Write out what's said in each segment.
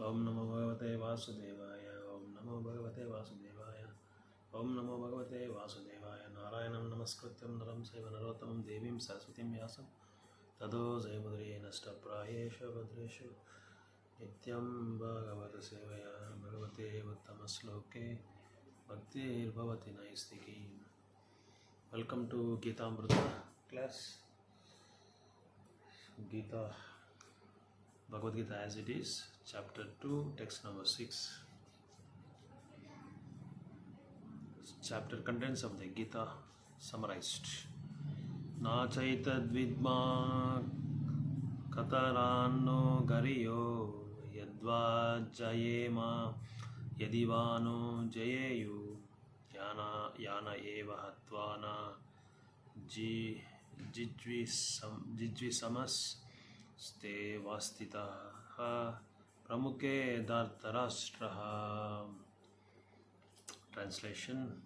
Om Namo Bhagavate Vasudevaya. Om Namo Bhagavate Vasudevaya. Om Namo Bhagavate Vasudevaya. Narayanam Namaskrityam Naram Saiva Narottamam Devim Saraswatim Vyasam Tado Jayamudri Nashtaprayesha Bhadreshu Nityam Bhagavata Sevaya Bhagavate Uttamasloke Bhakti Bhavati Naistiki. Welcome to Gitamruta class. Gita, Bhagavad Gita as it is, chapter 2, text number 6. Chapter contents of the Gita summarized. Na chaitad vidma kataranno gariyo yadva jayema yadivano jayeyu yana eva hatvana jijvisamas ste vastitaha pramuke dhartarashtraha. Translation: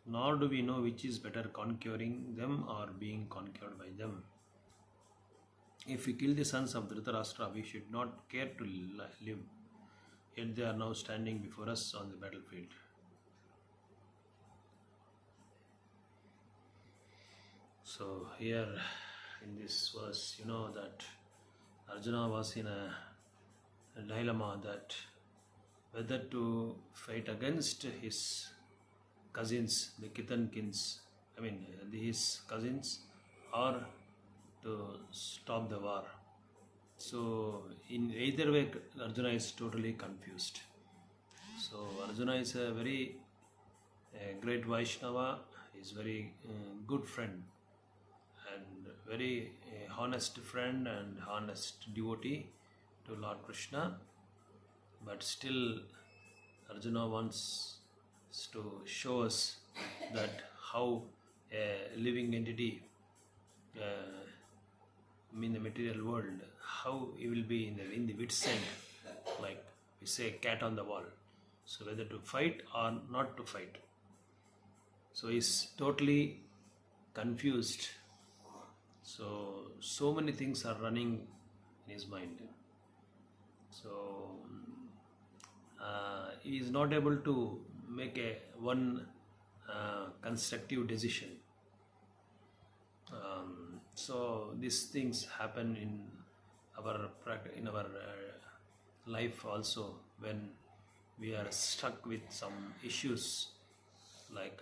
nor do we know which is better, conquering them or being conquered by them. If we kill the sons of Dhritarashtra, we should not care to live, yet they are now standing before us on the battlefield. So here in this verse, you know that Arjuna was in a dilemma that whether to fight against his cousins, the Kitankins, his cousins, or to stop the war. So in either way, Arjuna is totally confused. So Arjuna is a very great Vaishnava, he is very good friend and very honest friend and honest devotee to Lord Krishna, but still Arjuna wants to show us that how a living entity in the material world, how he will be in the wit's end, like we say, cat on the wall. So whether to fight or not to fight. So he's totally confused. So many things are running in his mind. So he is not able to make one constructive decision. So these things happen in our life also, when we are stuck with some issues like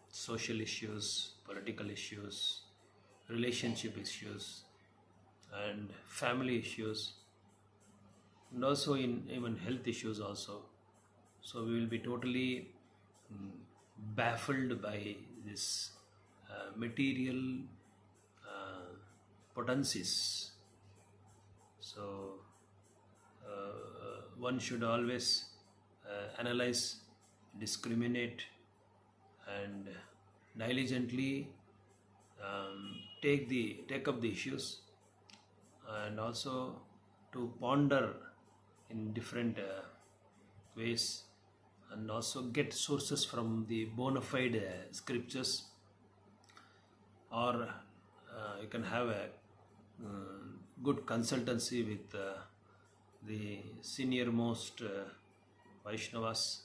social issues, political issues, relationship issues, and family issues, and also in even health issues also. So we will be totally baffled by this material potencies. So one should always analyze, discriminate, and diligently take up the issues, and also to ponder in different ways, and also get sources from the bona fide scriptures, or you can have a good consultancy with the senior most Vaishnavas,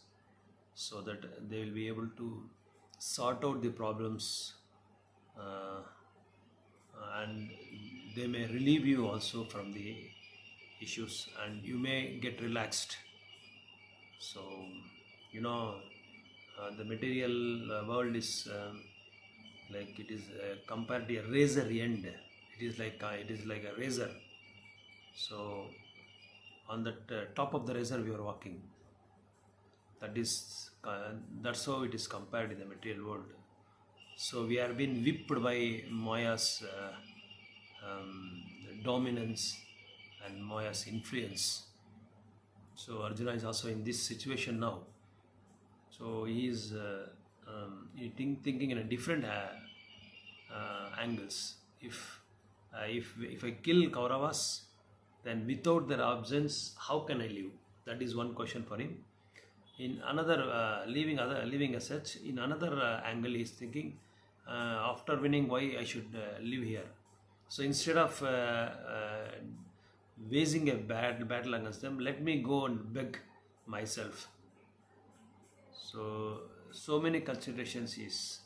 so that they will be able to sort out the problems and they may relieve you also from the issues, and you may get relaxed. So the material world is like it is compared to a razor end. It is like a razor. So on that top of the razor we are walking. That's how it is compared in the material world. So we are being whipped by Maya's dominance and Maya's influence. So Arjuna is also in this situation now. So he is thinking in a different angles. If I kill Kauravas, then without their absence, how can I live? That is one question for him. In another, living as such, in another angle, he is thinking, after winning, why I should live here. So instead of waging a bad battle against them. Let me go and beg myself. So many considerations is,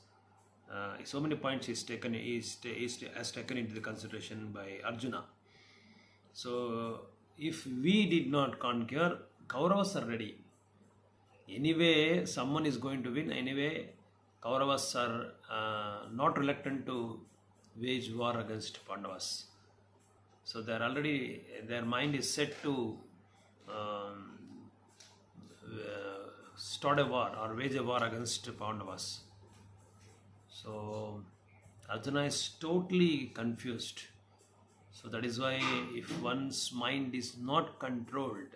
so many points is taken as taken into the consideration by Arjuna. So if we did not conquer, Kauravas are ready. Anyway, someone is going to win. Anyway, Kauravas are not reluctant to wage war against Pandavas. So they're already, their mind is set to start a war or wage a war against Pandavas. So Arjuna is totally confused. So that is why if one's mind is not controlled,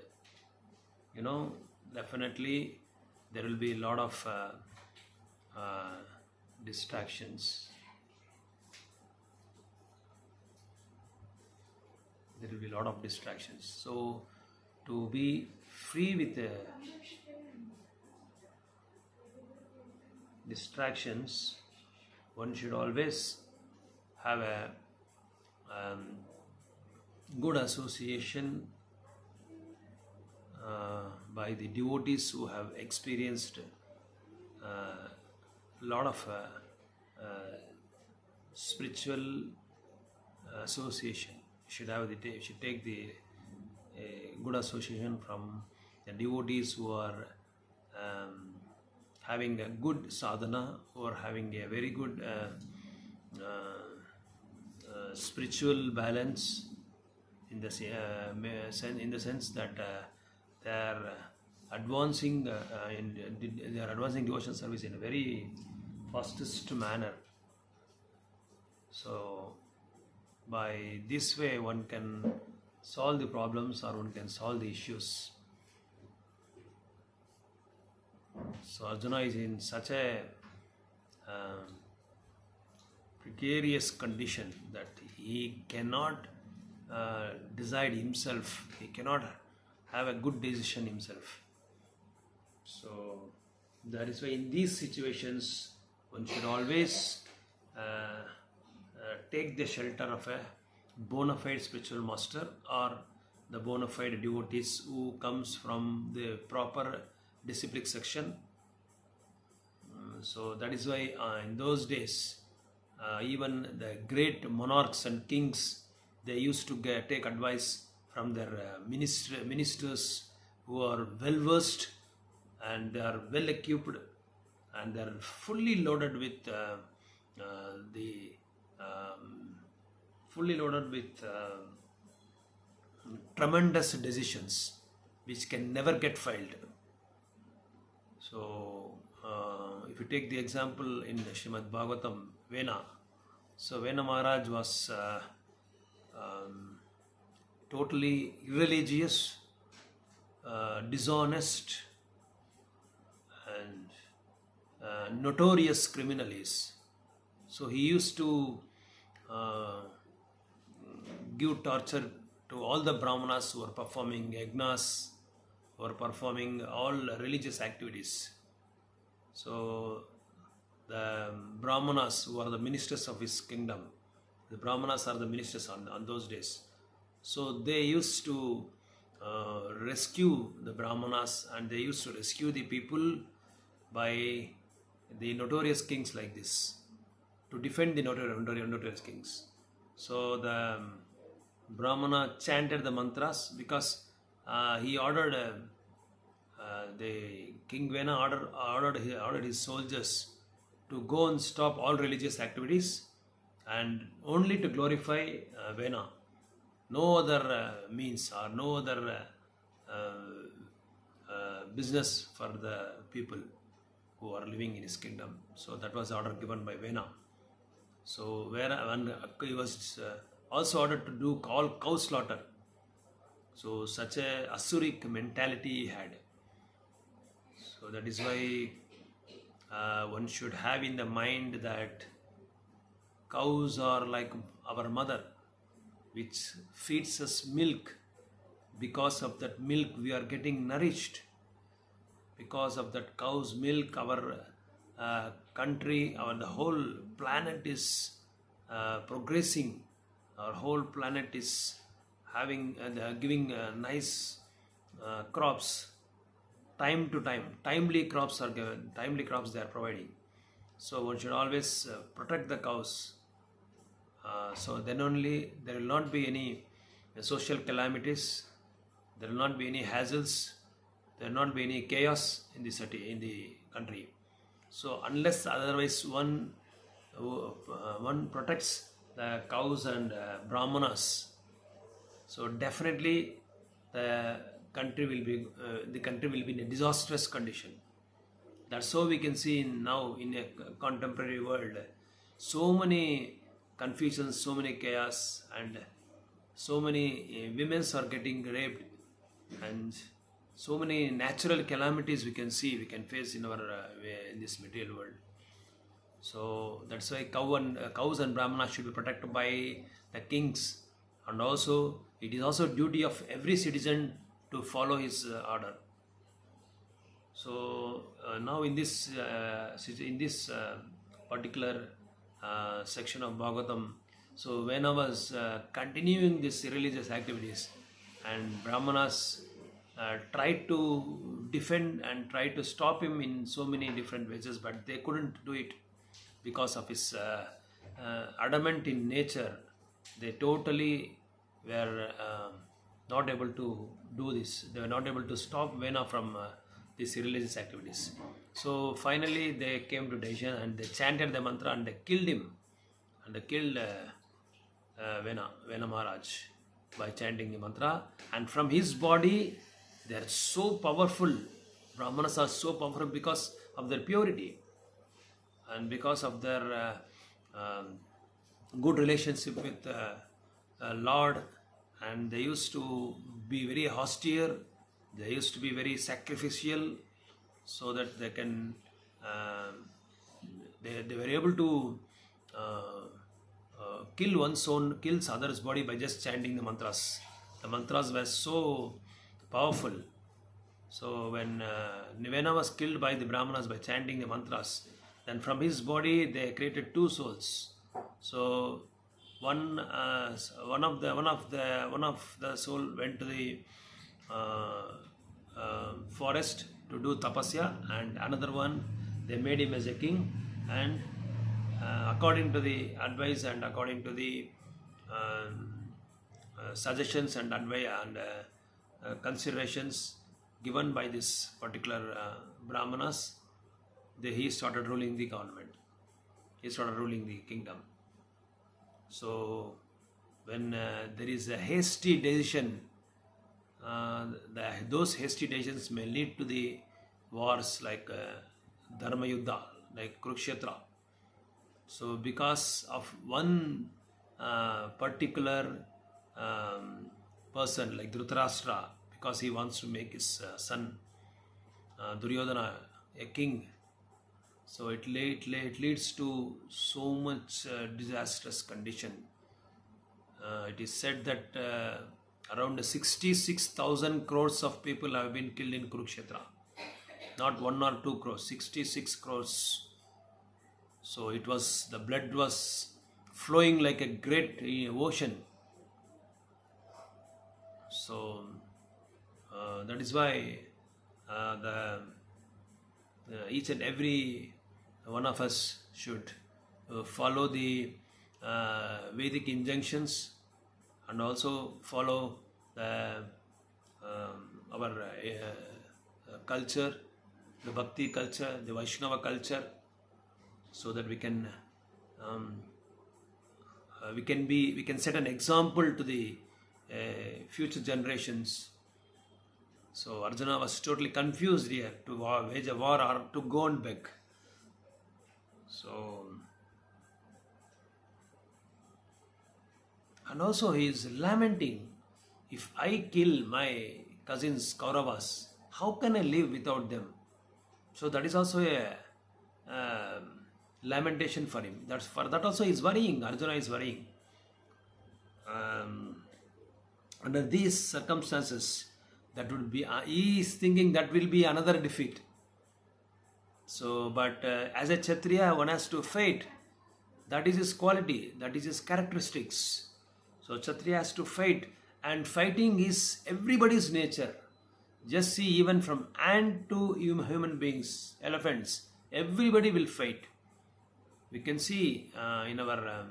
definitely there will be a lot of distractions. There will be a lot of distractions. So to be free with distractions, one should always have a good association by the devotees who have experienced a lot of spiritual association. You should take the good association from the devotees who are having a good sadhana or having a very good spiritual balance in the sense that they are advancing devotion service in a very fastest manner. So by this way one can solve the problems or one can solve the issues. So Arjuna is in such a precarious condition that he cannot decide himself. He cannot have a good decision himself. So that is why in these situations one should always take the shelter of a bona fide spiritual master or the bona fide devotees who comes from the proper disciplic section. So that is why in those days even the great monarchs and kings, they used to take advice from their ministers who are well versed and they are well equipped and they are fully loaded with tremendous decisions which can never get filed. So if you take the example in Srimad Bhagavatam, Vena. So Vena Maharaj was totally irreligious, dishonest and notorious criminal is. So he used to give torture to all the Brahmanas who are performing yagnas, who are performing all religious activities. So the Brahmanas who are the ministers of his kingdom, the Brahmanas are the ministers on those days. So they used to rescue the Brahmanas and they used to rescue the people by the notorious kings like this, to defend the notorious kings. So the Brahmana chanted the mantras because he ordered, the King Vena ordered his soldiers to go and stop all religious activities and only to glorify Vena. No other means or no other business for the people who are living in his kingdom. So that was the order given by Vena. So he was also ordered to do all cow slaughter. So such a Asuric mentality he had. So that is why one should have in the mind that cows are like our mother, which feeds us milk. Because of that milk we are getting nourished. Because of that cow's milk our country, the whole planet is progressing. Our whole planet is having giving nice crops time to time. Timely crops are given. Timely crops they are providing. So one should always protect the cows. So then only there will not be any social calamities. There will not be any hassles. There will not be any chaos in the city, in the country. So unless otherwise one protects the cows and brahmanas, so definitely the country will be in a disastrous condition. That's how we can see now in a contemporary world, so many confusions, so many chaos, and so many women are getting raped, and so many natural calamities we can face in our in this material world. So that's why cows and brahmanas should be protected by the kings, and also it is also duty of every citizen to follow his order. So now in this particular section of Bhagavatam, so when I was continuing these religious activities, and brahmanas tried to defend and tried to stop him in so many different ways, but they couldn't do it because of his adamant in nature. They totally were not able to do this. They were not able to stop Vena from these religious activities. So finally they came to decision and they chanted the mantra and they killed him. And they killed Vena Maharaj by chanting the mantra. And from his body, they are so powerful. Brahmanas are so powerful because of their purity and because of their good relationship with Lord. And they used to be very austere. They used to be very sacrificial, so that they can they were able to kill others' body by just chanting the mantras. The mantras were so powerful. So when Nivena was killed by the Brahmanas by chanting the mantras, then from his body they created two souls. So one of the soul went to the forest to do tapasya, and another one they made him as a king, and according to the advice and according to the suggestions and advice and considerations given by this particular brahmanas, he started ruling the government. He started ruling the kingdom. So when there is a hasty decision, those hasty decisions may lead to the wars like Dharma Yuddha, like Kurukshetra. So because of one particular person like Dhritarashtra, because he wants to make his son Duryodhana a king, so it leads to so much disastrous condition. It is said that around 66,000 crores of people have been killed in Kurukshetra. Not 1 or 2 crores, 66 crores. So the blood was flowing like a great ocean. So that is why each and every one of us should follow the Vedic injunctions and also follow our culture, the Bhakti culture, the Vaishnava culture, so that we can set an example to the future generations. So Arjuna was totally confused here to wage a war or to go and beg. So, and also he is lamenting, if I kill my cousins Kauravas, how can I live without them? So that is also a lamentation for him. For that also he is worrying. Arjuna is worrying. Under these circumstances, that would be he is thinking that will be another defeat. So, but as a Kshatriya, one has to fight. That is his quality. That is his characteristics. So Kshatriya has to fight And fighting is everybody's nature. Just see, even from ant to human beings, elephants, everybody will fight. We can see in our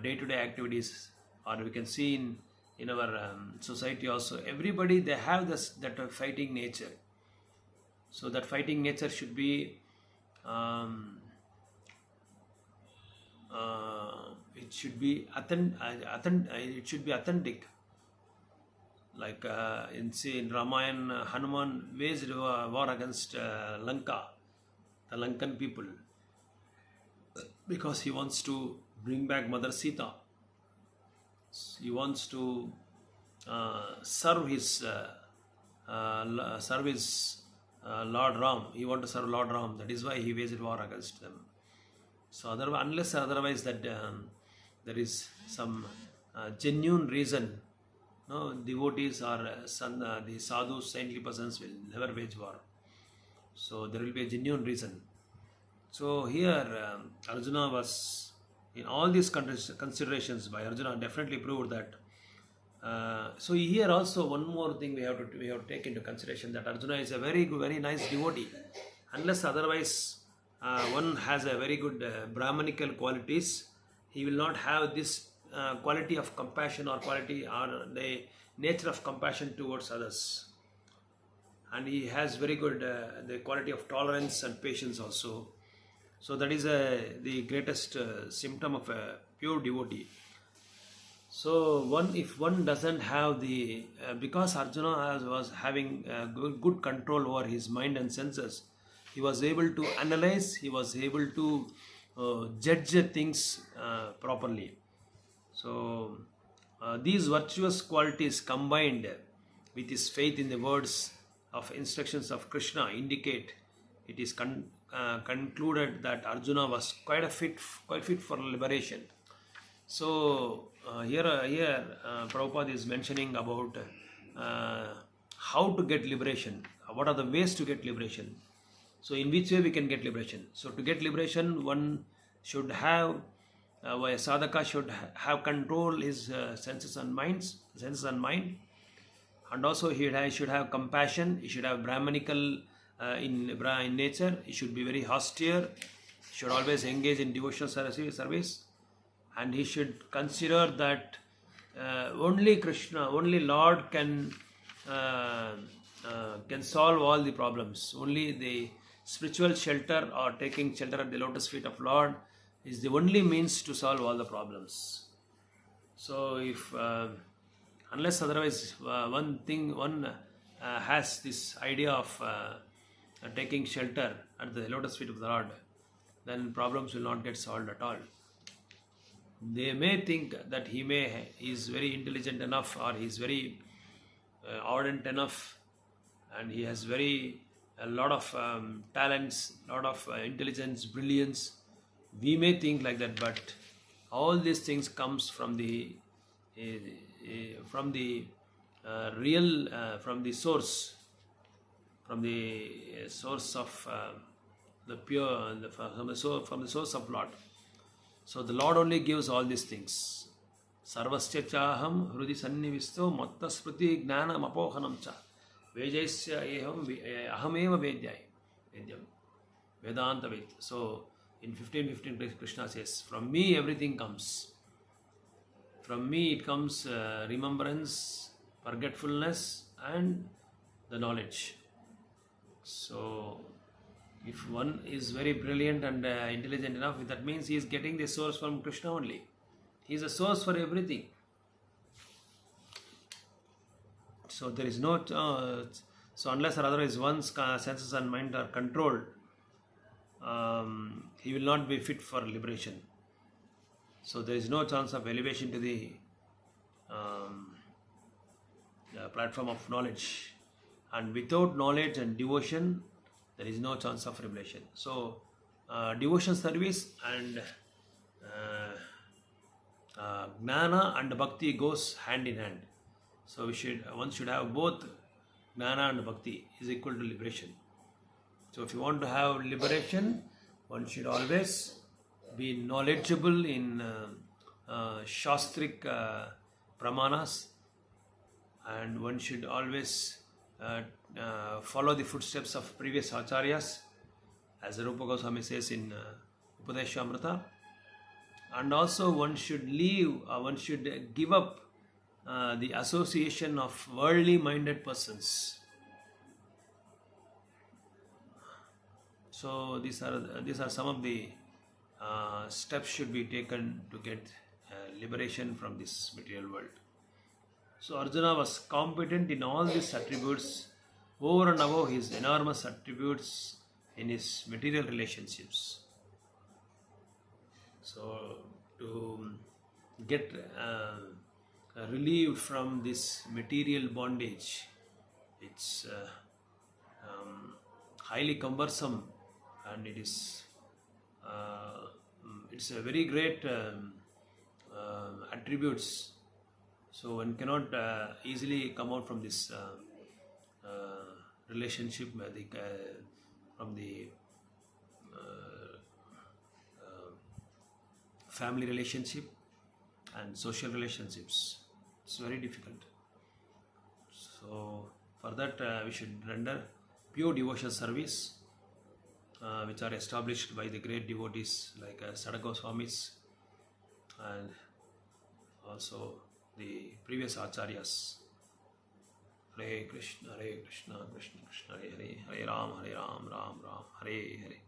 day-to-day activities, or we can see in our society also, everybody, they have that fighting nature. So that fighting nature should be um, it should be authentic. Like in Ramayana, Hanuman waged war against Lanka, the Lankan people, because he wants to bring back Mother Sita. He wants to serve his Lord Ram. He wants to serve Lord Ram. That is why he waged war against them. So unless otherwise that there is some genuine reason, no, devotees or the sadhus, saintly persons will never wage war. So there will be a genuine reason. So here Arjuna was, in all these considerations by Arjuna, definitely proved that. So here also one more thing we have to take into consideration, that Arjuna is a very good, very nice devotee. Unless otherwise one has a very good Brahmanical qualities, he will not have this quality of compassion or quality or the nature of compassion towards others. And he has very good the quality of tolerance and patience also. So that is the greatest symptom of a pure devotee. So if one doesn't have the because Arjuna was having good control over his mind and senses, he was able to analyze, he was able to judge things properly. So these virtuous qualities combined with his faith in the words of instructions of Krishna indicate it is concluded that Arjuna was quite fit for liberation. So here Prabhupada is mentioning about how to get liberation. What are the ways to get liberation? So in which way we can get liberation? So to get liberation, one should have a sadhaka should have control his senses and mind, and also he should have compassion. He should have Brahmanical in nature. He should be very austere. He should always engage in devotional service, and he should consider that only Krishna, only Lord can solve all the problems. Only the spiritual shelter or taking shelter at the lotus feet of Lord is the only means to solve all the problems. So if unless otherwise one has this idea of taking shelter at the lotus feet of the Lord, then problems will not get solved at all. They may think that he is very intelligent enough, or he is very ardent enough, and he has a lot of talents, lot of intelligence, brilliance. We may think like that, but all these things comes from the real, from the source of the pure, from the source of Lord. So the Lord only gives all these things. Sarvasya chaham hrudi sannivisto matta smriti gnanam apohanam cha vejaisya ahameva vedyam Vedanta Ved. So in 15:15 Krishna says, from me everything comes. From me it comes remembrance, forgetfulness, and the knowledge. So if one is very brilliant and intelligent enough, that means he is getting the source from Krishna only. He is a source for everything. So there is no so unless or otherwise one's senses and mind are controlled, he will not be fit for liberation. So there is no chance of elevation to the platform of knowledge. And without knowledge and devotion, there is no chance of revelation. So devotion service and gnana and bhakti goes hand in hand. So one should have both gnana and bhakti is equal to liberation. So if you want to have liberation, one should always be knowledgeable in shastric pramanas, and one should always follow the footsteps of previous acharyas, as Rupa Goswami says in Upadeshamrita. And also one should give up the association of worldly minded persons. So these are some of the steps should be taken to get liberation from this material world. So Arjuna was competent in all these attributes over and above his enormous attributes in his material relationships. So to get relieved from this material bondage, it's highly cumbersome, and it's a very great attributes. So one cannot easily come out from this relationship, from the family relationship and social relationships. It's very difficult. So for that we should render pure devotional service, which are established by the great devotees like Sadaka Swamis and also the previous acharyas. Hare Krishna, Krishna Krishna, Hare Hare, Hare Ram, Ram Ram, Hare Hare.